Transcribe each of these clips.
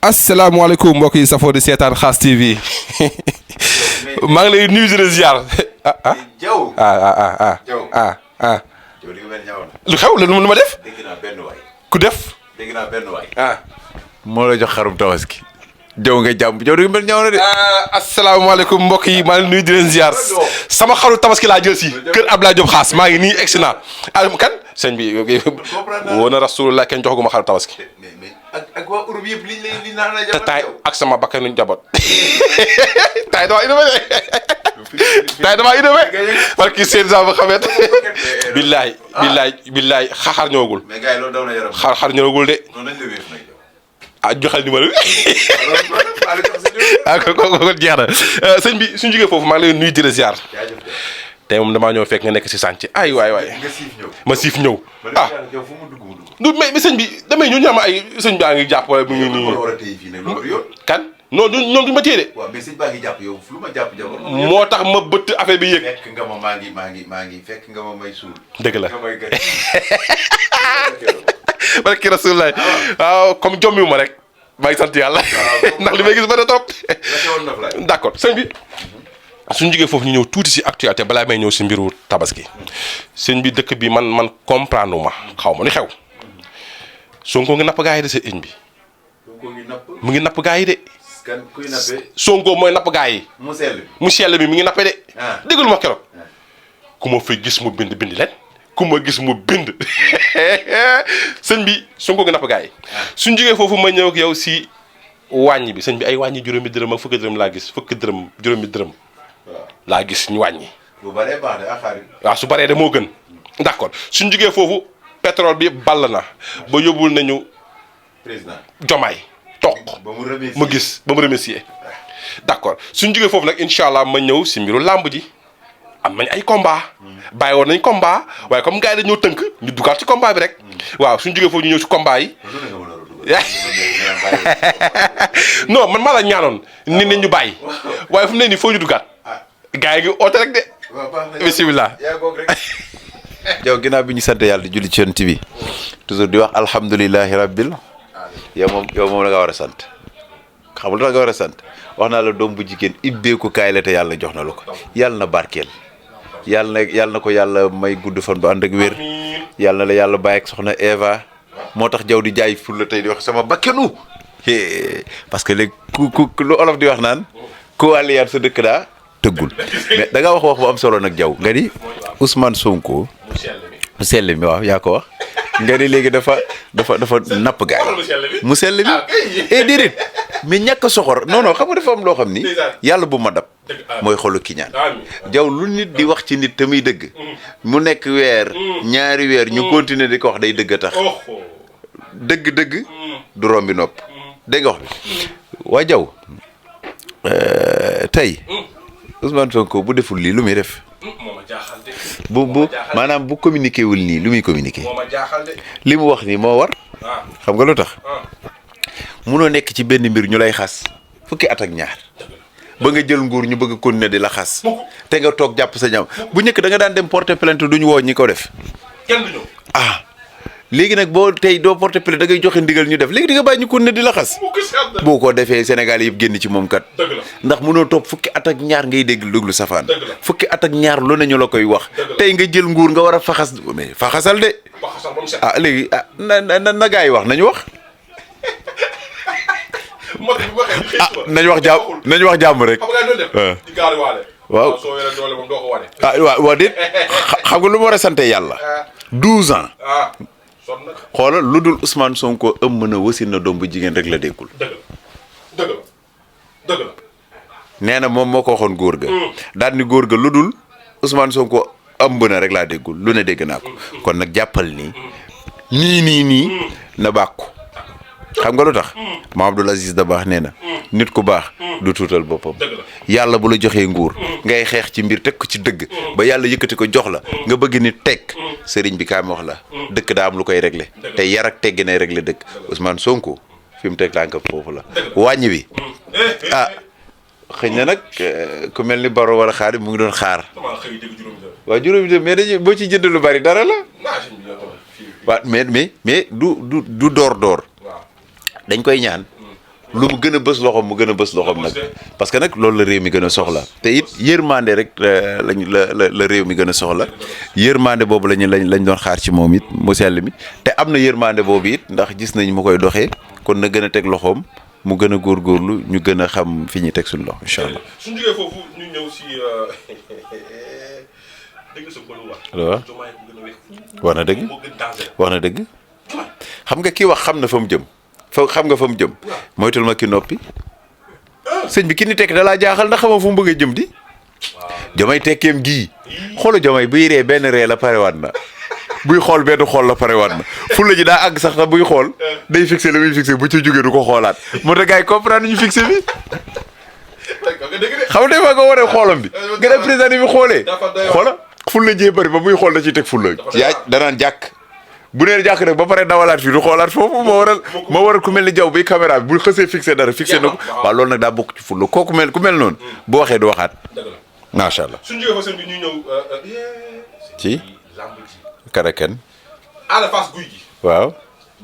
asalaamaaleykum mbokk yi safoo di seetaan Khass TV maa ngi lay nuyu di la ziar Jaw lu xew la lu ma def dégg naa benn waay ku def moo la jox xarum tabaski jaw nga jàmm jaw di nga mel ñaaw na de asalaamaaleykum mbokk yi maa ngi lay nuyu di leen ziar sama xaru tabaski laa jël si kër Abdoulaye Diop Khass maa ngi nii egsi naa kan sëñ bi woo na rasulullah kenn joxaguma xaru tabaski ak waa Europe yëpp liñ naan la te taay ak sama bakkan nuñ jaboot taay damaa innové taay damaa innové parce que seen sa ba xamet billaay xaxar ñëwagul mais gars yi loolu daw na yaram xar ñëwagul de noonu lañ la wéef nag joxal numéro bi ko jeex na sëñ bi suñu jógee foofu maa ngi lay nuyu di la ziar tey moom damaa ñëw fekk nga nekk si sànc ay waay ma siif ñëw du mais sëñ bi damay ñu ñaama ay sëñ baa ngi jàpp wala mu ngi nii kan non ñoom duñu ma téye de waaw mais sëñ baa ngi jàpp yow fu lu ma jàpp jabar moo tax ma bëtt affaire bi yëg fekk nga ma maa ngi fekk nga ma may suul dëgg la barki rasulullah waaw comme jommiwu ma rek maa ngi sant yàlla ndax li may gis ba ne trop d'accord sëñ bi suñu jógee foofu ñu ñëw tuuti si actualité balaa may ñëw si mbiru tabaski sëñ bi dëkk bi man comprendre ma xaw ma ni xew Sonko ngi napp gaa yi de sa ëñ bi mu ngi napp gaa yi de Sonko mooy napp gaa yi mu sell bi mi ngi nappe de déglu ma keroog ku ma fi gis mu bind leen ku ma gis mu bind sëñ bi Sonko ngi napp gaa yi suñu jógee foofu ma ñëw ak yow si wàññi bi sëñ bi ay wàññi juróomi dërëm ak fukki dërëm laa gis juróomi dërëm laa gis ñu wàññi bu baree baax de xarit waaw su baree de moo gën d'accord suñu jógee foofu pétrole bi ball na ba yóbbul nañu président Jomaay toog ma gis ba mu remercier d'accord suñu jógee foofu nag incha allah ma ñëw si mbiru làmb ji am nañ ay combat bàyyi woon nañ combat waaye comme gars yi dañoo tënk ñu dugaat ci combat bi rek waaw suñu jógee foofu ñu ñëw si combat yi non man maa la ñaanoon nit ñi ñu bàyyi waaye fu mu ne nii foo ñu dugaat gars yi ngi oote rek de bisimilah jaw ginnaaw bi ñu sant yàlla di julli ci Yonent bi toujours di wax alhamdulilahi rabbil yow moom la nga war a sant xam lu tax nga war a sant wax naa la doom bu jigéen ibbeeku kaay la te yàlla jox na la ko yàlla na barkeel yàlla na ko yàlla may gudd fan bu ànd ak wér yàlla na la yàlla bàyyi ak soxna Eva moo tax jaw di jaay ful la tey di wax sama bakkenu parce que léegi ku lu olof di wax naan ku wàlliyaat sa dëkk daa tëggul mais da nga wax bu am solo nag jaw nga ni Ousmane Sonko mu sell mi waaw yaa ko wax nga ni léegi dafa napp gaay mu sell mi déedéet mais ñàkk a soxor non xam nga dafa am loo xam ni yàlla bu ma dab mooy xolu kiñaan jaw lu nit di wax ci nit te muy dëgg mu nekk weer ñaari weer ñu continuer di ko wax day dëgg a tax dëgg du rombi nopp dégg nga wax bi waa jaw tey Ousmane Sonko bu deful lii lu muy def bu maanaam bu communiqué wul nii lu muy communiqué li mu wax nii moo war xam nga lu tax munoo nekk ci benn mbir ñu lay xas fukki at ak ñaar ba nga jël nguur ñu bëgg continuer di la xas te nga toog jàpp sa ñam bu njëkk da nga daan dem porter plainte duñu woo ñi ko def léegi nag boo tey doo porter plainte da ngay joxe ndigal ñu def léegi di nga bàyyi ñu continuer di la xas boo ko defee Sénégal yëpp génn ci moom kat ndax mënoo toog fukki at ak ñaar ngay déglu safaan fukki at ak ñaar lu ne ñu la koy wax tey nga jël nguur nga war a faxas mais faxasal de léegi na gaa yi wax nañu wax nañu wax jàmm rek waaw waaw déet xam nga lu ma war a sante yàlla 12 ans xoolal lu dul Ousmane Sonko ëmm na wasin na doom bu jigéen rek la déggul. dëgg la nee na moom moo ko waxoon góor ga. daal ni góor ga lu dul Ousmane Sonko ëmb na rek laa déggul lu ne dégg naa ko. kon nag jàppal nii na bàkku xam nga lu tax. Maam Abdoul Aziz Dabakh nee na. nit ku baax du tuutal boppam. yàlla bu la joxee nguur ngay xeex ci mbir teg ko ci dëgg ba yàlla yëkkati ko jox la nga bëgg ni teg sëriñ bi kaa ma wax la dëkk daa am lu koy réglé te yar ak teggi nay réglé dëkk Ousmane Sonko fi mu teg tànkam foofu la wàññi bi xëy na nag ku mel ni Baro wala Xaadim mu ngi doon xaar waaw juróomi de mais dañuy boo ci jënd lu bari dara la waaw mais du door dañ koy ñaan lu mu gën a bës loxoom mu gën a bës loxoom nag parce que nag loolu la réew mi gën a soxla te it yërmande rek lañ la réew mi gën a soxla yërmande boobu lañ doon xaar ci moom it mu sell mi te am na yërmande boobu it ndax gis nañ mu koy doxee kon na gën a teg loxoom mu gën a góorgóorlu ñu gën a xam fi ñuy teg suñu loxo incha allah. suñu jógee foofu ñu ñëw si dëgg sa bëlu wax. waaw wax na dëgg wax na dëgg xam nga kii wax xam na fa mu jëm xam nga fa mu jëm moytul ma ki noppi sëñ bi ki ni tekk da laa jaaxal ndax xamoo fu mu bëgg a jëm di Diomaye tekkeem gii xoolu Diomaye buy ree benn ree la parewaat na buy xool benn xool la parewaat na fulla ji daa àgg sax na buy xool day fixé la muy fixé bu ci jógee du ko xoolaat moo tax gars yi comprendre ñu fixé bi xam nga maa ko waree xoolam bi gën a président bi xoolee xoola fulla jee bëri ba muy xool da ciy teg fulla yaa danaan jàkk bu nee jàkk nag ba pare dawalaat fii du xoolaat foofu moo waral ku mel ni jaw bi caméra bi bu xësee fixé dara fixé na ko waaw loolu nag daa bokk ci fulla kooku mel ku mel noonu bu waxee du waxaat macha allah suñu jógee fa sëñ bi ñu ñëw ci karaken Ada Fass Gouye Gui waaw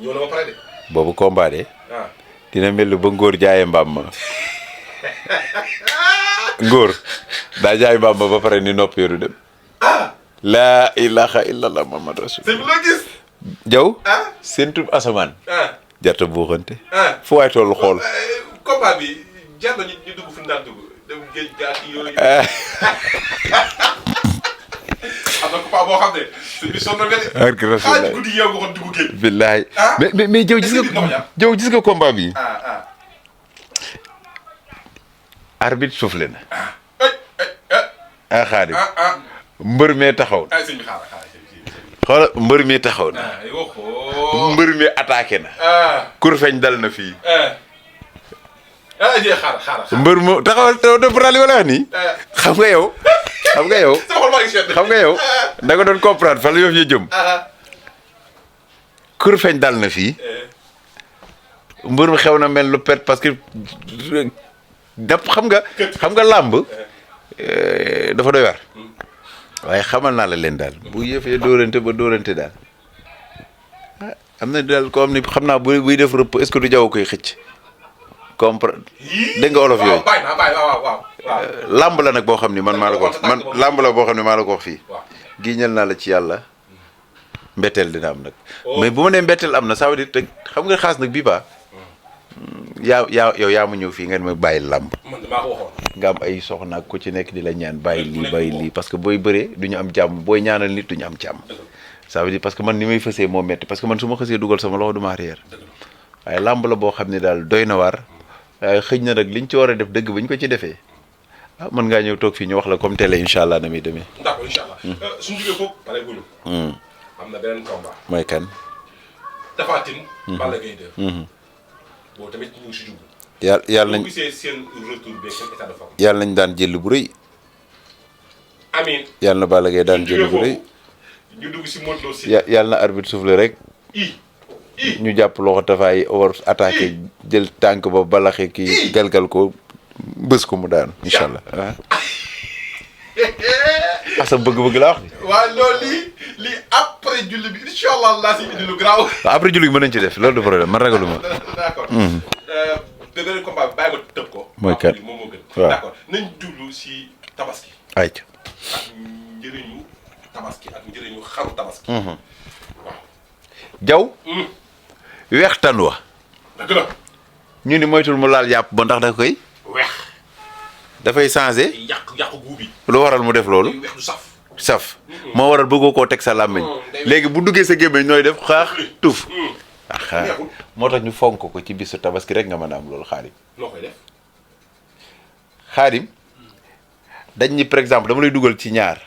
ñëw na ba pare de boobu combat de dina mel ni ba ngóor jaayee mbaam ma ngóor daa jaay mbaam ma ba pare ni nopp yoru dem laa ilaha illallah muhammad rasul sëñ bi loo gis jaw séentub asamaan jarta buuxante fu waay tollu xool combat bi jar na ñu dugg fu ñu daan dugg dem géej gaal yi yooyu am na combat boo xam ne sëñ bi sonn nga de xaaj guddi yow nga ko dugg géej billaay mais jaw gis nga combat bi arbitre soufflé na Xaadim mbër mee taxaw na xoola mbër mi taxaw na mbër mi attaqué na kurfeñ dal na fii mbër mu taxawal te pourtant li ma la wax nii xam nga yow da nga doon comprendre fan la yof ñu jëm kurfeñ dal na fii mbër mi xew na mel lu pet parce que xam nga làmb dafa doy war waaye xamal naa la leen daal bu yëfee dóorante ba dóorante daal am na daal ko am ni xam naa buy def rëpp est-ce que du jaww koy xëcc comprendre dégg nga olof yooyu làmb la nag boo xam ni man maa la ko wax làmb la boo xam ne maa la ko wax fii giiñal naa la ci yàlla mbetteel dina am nag mais bu ma nee mbetteel am na ça veut dire te xam nga xaas nag bii baa yow yaa ma ñëw fii nga ma bàyyi làmb nga am ay soxna ku ci nekk di la ñaan bàyyi lii parce que booy bëree du ñu am jàmm booy ñaanal nit du ñu am jàmm ça veut dire parce que man ni may fësee moo metti parce que man su ma xësee dugal sama loxo du ma arrière waaye làmb la boo xam ne daal doy na waar waaye xëj na nag liñ ci war a def dëgg bu ñu ko ci defee mën ngaa ñëw toog fii ñu wax la comme télé incha allah na muy demee. d'accord incha allah suñu jógee foofu pare guñu. am na beneen combat. mooy kan. Tapha Tine. Balla Gaye 2. boobu tamit ñu ngi si dugg. yàlla nañ gisee seen retour beeg seen état de forme. yàlla nañ daan jël bu rëy. amiin. yàlla na Balla Gaye daan jël bu rëy. ñu dugg si Modou Lo si. yàlla na arbitre souffle rek. ñu jàpp loxo Tapha yi war attaqué jël tànk ba balaxe kii galgal ko bës ko mu daanu incha allah. asa bëgg-bëgg laa wax. waaw loolu lii après julli bi incha allah laa si indi lu garaaw. après julli bi mën nañ ci def loolu du problème man ragaluma. d'accord. dëgg combat bi bàyyi ma tëb ko. mooy kat moom moo gën. waaw d'accord nañ jublu si tabaski. ayca. ak njëriñu tabaski ak njëriñu xaru tabaski. waaw. jaw. weextan wa. dëgg la. ñu ni moytul mu laal yàpp ba ndax da koy. weex. dafay changé. yàq guubi. lu waral mu def loolu. weex du saf. saf moo waral bëggoo koo teg sa làmmiñ léegi bu duggee sa gémmiñ nooy def xaax tuuf. moo tax ñu fonk ko ci bisu tabaski rek nga mën a am loolu xaadim. noo koy def. xaadim dañ ni par exemple dama lay dugal ci ñaar.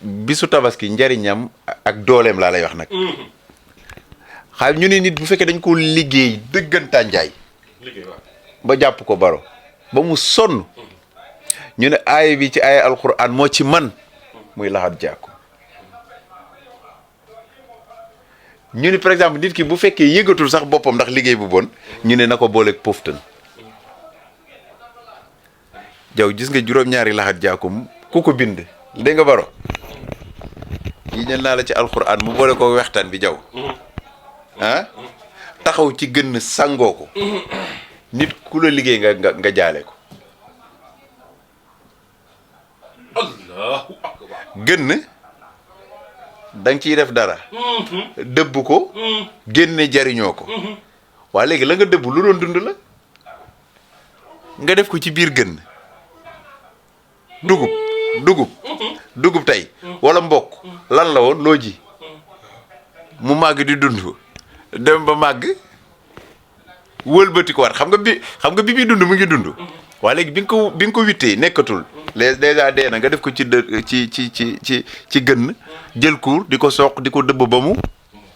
bisu tabaski njariñam ak dooleem laa lay wax nag. xaadim ñu ne nit bu fekkee dañ ko liggéey dëggantaan njaay. ba jàpp ko baro ba mu sonn. ñu ne aaya bi ci aaya alquran moo ci man muy laxat jàkku ñu ne par exemple nit ki bu fekkee yëgatul sax boppam ndax liggéey bu bon ñu ne na ko booleeg poftan jaw gis nga juróom-ñaari laxat jàkku ku ko bind dégg nga baro yi ñel naa la ci alquran mu boole ko wextaan bi jaw taxaw ci gën sangoo ko nit ku la liggéey nga jaale ko. allahu akbar. gën da nga ciy def dara. dëbb ko. génne jariñoo ko. waa léegi la nga dëbb lu doon dund la nga def ko ci biir gën dugub tey wala mbokk lan la woon loo ji mu màgg di dund dem ba màgg wëlbati ko waat xam nga bi muy dund mu ngi dund waa léegi bi nga ko wittee nekkatul les déjà dee na nga def ko ci gën jël kuur di ko soq di ko dëbb ba mu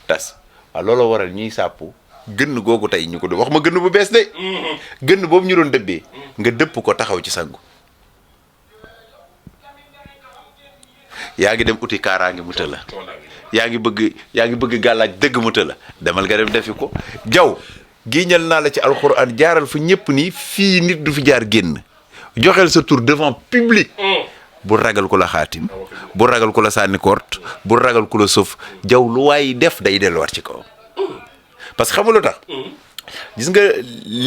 tas waaw looloo waral ñuy sàpp gën googu tey ñu ko wax ma gën bu bees de gën boobu ñu doon dëbbee nga dëpp ko taxaw ci sangu yaa ngi dem uti kaaraange mu tëla yaa ngi bëgg gàllaaj dëgg mu tëla demal nga dem defi ko jaw giiñal naa la ci alxuraan jaaral fu ñëpp nii fii nit du fi jaar génn joxeel sa tur devant public bu ragal ku la xaatim bu ragal ku la sànni koort bu ragal ku la suuf jaw lu waay def day delluwaat ci kaw parce que xam nga lu tax gis nga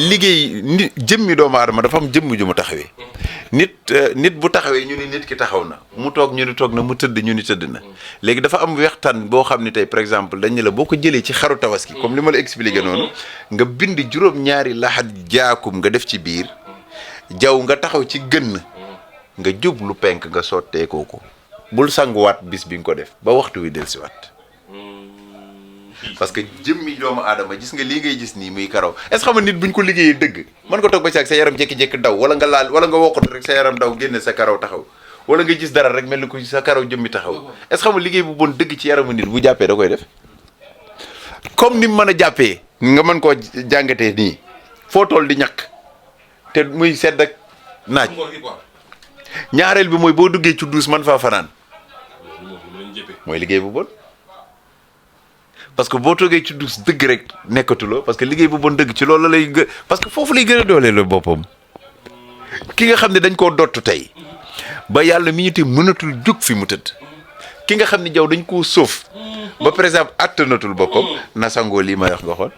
liggéey nit jëmmi doomu aadama dafa am jëmm ju mu taxawee nit bu taxawee ñu ni nit ki taxaw na mu toog ñu ni toog na mu tëdd ñu ni tëdd na léegi dafa am waxtaan boo xam ni tey par exemple dañ ne la boo ko jëlee ci xaru tabaski comme li ma la expliqué noonu nga bind juróom-ñaari laxat jaakum nga def ci biir jaw nga taxaw ci gën nga jublu penk nga sotteekoo ko bul sanguwaat bis bi nga ko def ba waxtu wi dellusiwaat parce que jëmmi doomu aadama gis nga lii ngay gis nii muy karaw est-ce que xam nga nit buñ ko liggéeyee dëgg mën nga toog ba ci ak sa yaram jékki-jékki daw wala nga laal wala nga wokkatu rek sa yaram daw génne sa karaw taxaw wala nga gis dara rek mel ni ko sa karaw jëmmi taxaw est-ce que xam nga liggéey bu bon dëgg ci yaramu nit bu jàppee da koy def comme ni mu mën a jàppee nga mën koo jàngatee nii foo toll di ñàkk te muy sedd ak naaj ñaareel bi mooy boo duggee ci duus man faa fanaan mooy liggéey bu bon parce que boo toogee ci duus dëgg rek nekkatuloo parce que liggéey bu bon dëgg ci loolu lay parce que foofu lay gën a doolee la boppam ki nga xam ne dañ koo dottu tey ba yàlla mi ñu te mënatul jóg fi mu tëdd ki nga xam ne jaw dañ koo sóof ba par exemple attanatul boppam na sangoo lii may wax nga xool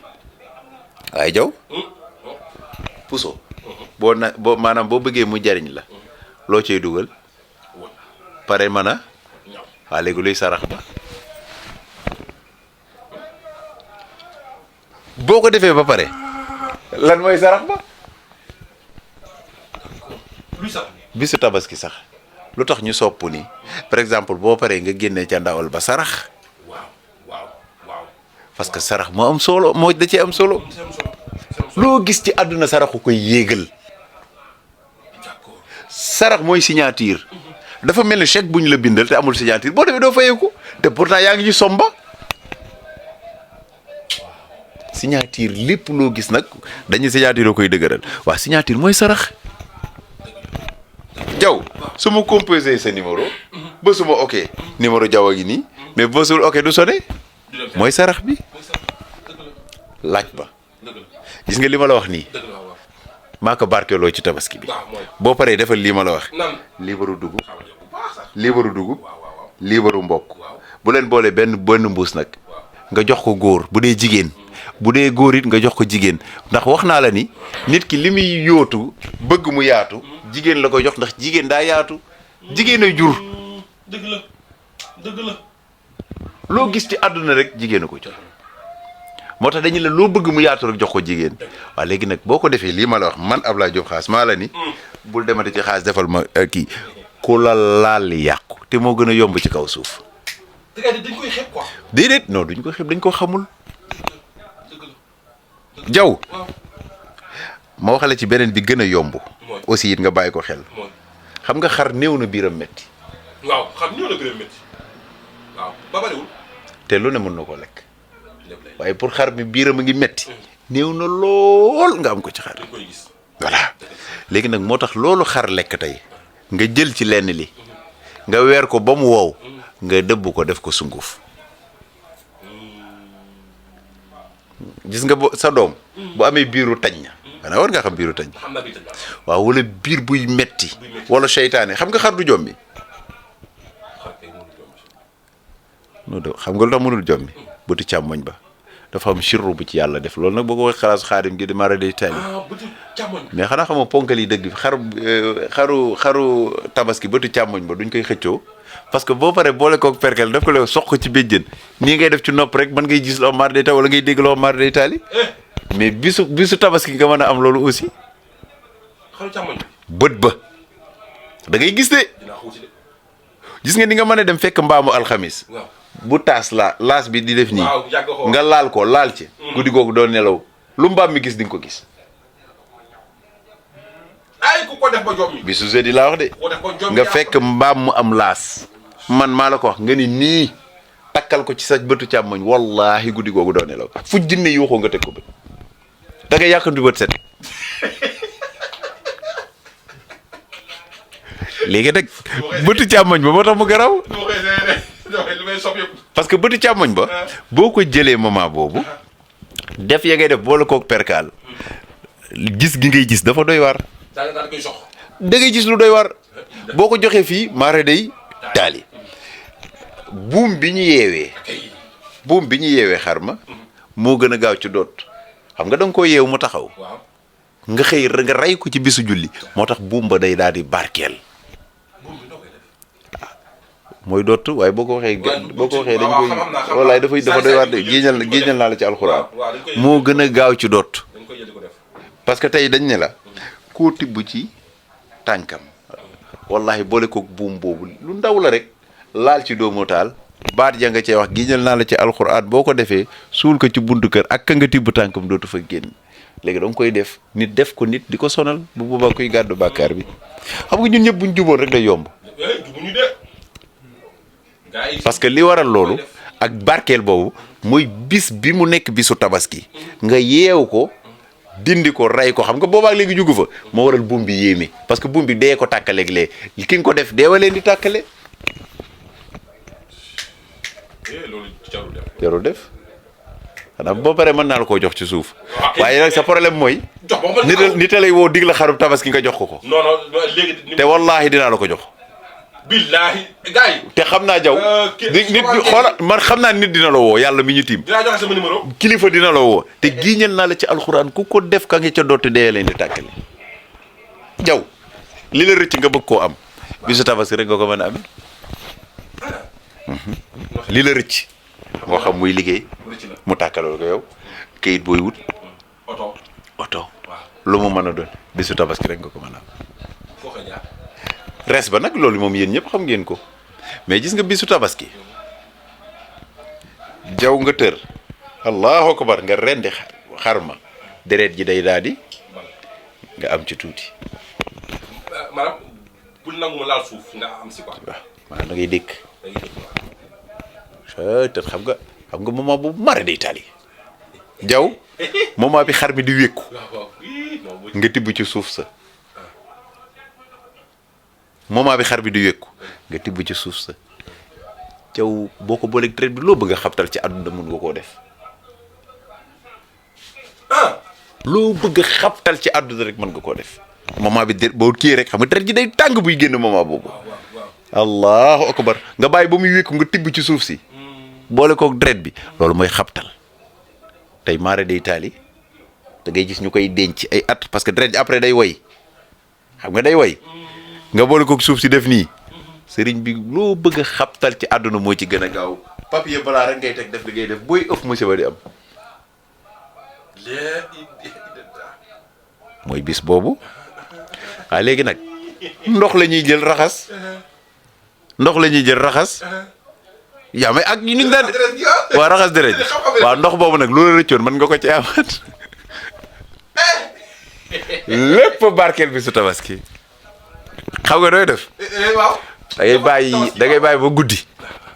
waaye jaw puso boo maanaam boo bëggee mu jariñ la loo cay dugal pare mën a waa léegi luy sarax ba boo ko defee ba pare lan mooy sarax ba bisu tabaski sax lu tax ñu sopp ni par exemple boo paree nga génnee ca ndawal ba sarax parce que sarax moo am solo moo da ci am solo loo gis ci àdduna saraxu koy yéegal sarax mooy signature dafa mel ni chèque bu ñu la bindal te amul signature boo demee doo fayeeku te pourtant yaa ngi ci somba signature lépp loo gis nag dañuy signature oo koy dëgëral waa signature mooy sarax jaw su ma composé sa numéro ba su ma ok numéro jaw a ngi nii mais ba sul ok du sonné mooy sarax bi laaj ba gis nga li ma la wax nii maa ko barkeeloo ci tabaski bi boo paree defal lii ma la wax liibaru dugub liibaru mbokk bu leen boolee benn mbuus nag nga jox ko góor bu dee jigéen bu dee góor it nga jox ko jigéen ndax wax naa la ni nit ki li muy yóotu bëgg mu yaatu jigéen la koy jox ndax jigéen daa yaatu jigéen ay jur dëgg la loo gis ci àdduna rek jigéen a ko jox moo tax dañu la loo bëgg mu yaatu rek jox ko jigéen waaw léegi nag boo ko defee lii ma la wax man Ablaye Diop Khass maa la ni bul demati ci xaas defal ma kii ku la laal yàqu te moo gën a yomb ci kaw suuf dañ koy xeeb quoi déedéet non duñ ko xeeb dañ ko xamul jaw ma waxale ci beneen bi gën a yomb aussi it nga bàyyi ko xel xam nga xar néew na biiram metti waaw xar néew na biiram metti waaw ba bariwul te lu ne mën na ko lekk waaye pour xar mi biiram a ngi metti néew na lool nga am ko ci xar voilà léegi nag moo tax loolu xar lekk tey nga jël ci lenn li nga weer ko ba mu wow nga dëbb ko def ko sunguf gis nga sa doom bu amee biiru tañ xanaa war nga xam biiru tañ waaw wala biir buy metti wala seytaane xam nga xar du jommi non xam nga lu tax mënul jommi bëti càmmoñ ba dafa am sirru bu ci yàlla def loolu nag boo ko waxee xalaas xaadim gi di mara day taali bëtu càmmoñ. mais xanaa xamoo ponkal yi dëgg xaru tabaski bëtu càmmoñ ba duñ koy xëccoo parce que boo paree boole koog perkel daf ko leew soq ko ci béjjën nii ngay def ci nopp rek mën ngay gis loo mara day taali wala ngay dégg loo mara day taali mais bisu tabaski nga mën a am loolu aussi xaru càmmoñ. bët ba da ngay gis de dinaa xuusi de. gis nga ni nga mën a dem fekk mbaamu alxamis waaw. bu taas laas bi di def nii waaw yàgg xool. nga laal ko laal ci guddi googu doo nelaw lu mbaam mi gis di nga ko gis ay ku ko def ba jom mi. bisu jeudi laa wax de ku ko def ba jom nga fekk mbaam mu am laas man maa la ko wax nga ni nii takkal ko ci sa bëtu càmmoñ wallahi guddi googu doo nelaw fu jinne yuuxoo nga teg ko bët da ngay yàqandu bët set léegi nag bëtu càmmoñ ba moo tax mu garaw parce que bëtu càmmoñ ba boo ko jëlee moment boobu def ya ngay def boole kook perkaal gis gi ngay gis dafa doy waar daal koy sox. da ngay gis lu doy waar boo ko joxee fii maare day taali buum bi ñu yeewee xar ma moo gën a gaaw ci doot xam nga da nga koo yeewu mu taxaw waaw. nga xëy nga rey ko ci bisu julli moo tax buum ba day daal di barkeel mooy dott waaye boo ko waxee dañ koy wallaay dafa doy waar de génnal naa la ci alxuraan moo gën a gaaw ci dott dañ koy jël di ko def. parce que tey dañ ne la koo tibb ci tànkam wallahi boole ko buum boobu lu ndaw la rek laal ci doomu taal baat ja nga cee wax génnal naa la ci alxuraan boo ko defee suul ko ci buntu kër ak ka nga tibb tànkam dootu fa génn léegi danga koy def nit def ko nit di ko sonal bu boobaa koy gàddu bàkkaar bi xam nga ñun ñëpp buñ juboon rek day yomb parce que li waral loolu ak barkeel boobu mooy bis bi mu nekk bisu tabaski nga yeew ko dindi ko rey ko xam nga boobaak léegi jugu fa moo waral buum bi yéeme parce que buum bi dee ko tàkkaleeg lee ki nga ko def deewa leen di tàkkale loolu jarul def xanaa boo paree mën naa la koo jox ci suuf waaye nag sa problème mooy nit a lay woo dig la xarub tabaski nga jox ko non léegi te wallaahi dinaa la ko jox billaahi gars yi te xam naa jaw nit xoola man xam naa nit dina la woo yàlla mi ñu tiim dinaa joxe sama numéro kilifa dina la woo te giiñal naa la ci alxuraan ku ko def ka nga ca doote dee leen di tàkkale jaw li la rëcc nga bëgg koo am bisu tabaski rek nga ko mën a amee li la rëcc moo xam muy liggéey mu tàkkaloo ko yow kayit booy wut oto lu mu mën a doon bisu tabaski rek nga ko mën a am res ba nag loolu moom yéen ñëpp xam ngeen ko mais gis nga bisu tabaski jaw nga tër allahu akbar nga rendi xar ma deret ji day daal di nga am ci tuuti maanaam bul nangu mu laal suuf nga am si quoi waaw maanaam da ngay dékk te xam nga moment bu mara day tali jaw moment bi xar mi di wékku nga tibb ci suuf sa moment bi xar bi di wékku nga tibb ci suuf sa jaw boo ko booleeg traite bi loo bëgg a xabtal ci àdduna mun nga koo def loo bëgg a xabtal ci àdduna rek mën nga koo def moment bi boo kii rek xam nga traite ji day tàng buy génn moment boobu allahu akbar nga bàyyi ba muy wékku nga tibb ci suuf si boole koog dret bi loolu mooy xabtal tey maare day taali da ngay gis ñu koy denc ay at parce que dret ji après day woy xam nga day woy nga boole koog suuf si def nii sëriñ bi loo bëgg a xabtal ci àdduna moo ci gën a gaaw papier balaa rek ngay teg def li ngay def booy ëpp musiba di am mooy bis boobu waaye léegi nag ndox la ñuy jël raxas yaa may ak ñu ni daan waaw raxas deret ji waaw ndox boobu nag loolu rëccoon mën nga ko ci amaat lépp barkeel bi su tabaski xam nga nooy def da ngay bàyyi ba guddi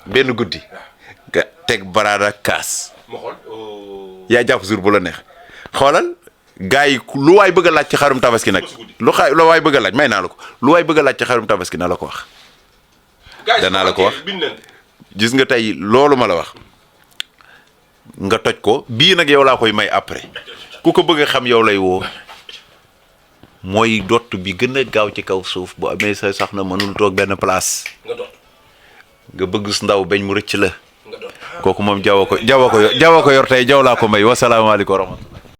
benn guddi nga teg baraada kaas yaa jàpp jour bu la neex xoolal gars yi lu waay bëgg a laaj ci xarum tabaski nag lu waay bëgg a laaj may naa la ko lu waay bëgg a laaj ci xarum tabaski na la ko wax danaa la ko wax gis nga tey loolu ma la wax nga toj ko bii nag yow laa koy may après ku ko bëgg a xam yow lay woo mooy dott bi gën a gaaw ci kaw suuf bu amee sa sax na mënul toog benn place nga bëgg su ndaw bañ mu rëcc la kooku moom jaww ko yor tey jaww laa ko may wasalaamaaleykum wa rahmatulah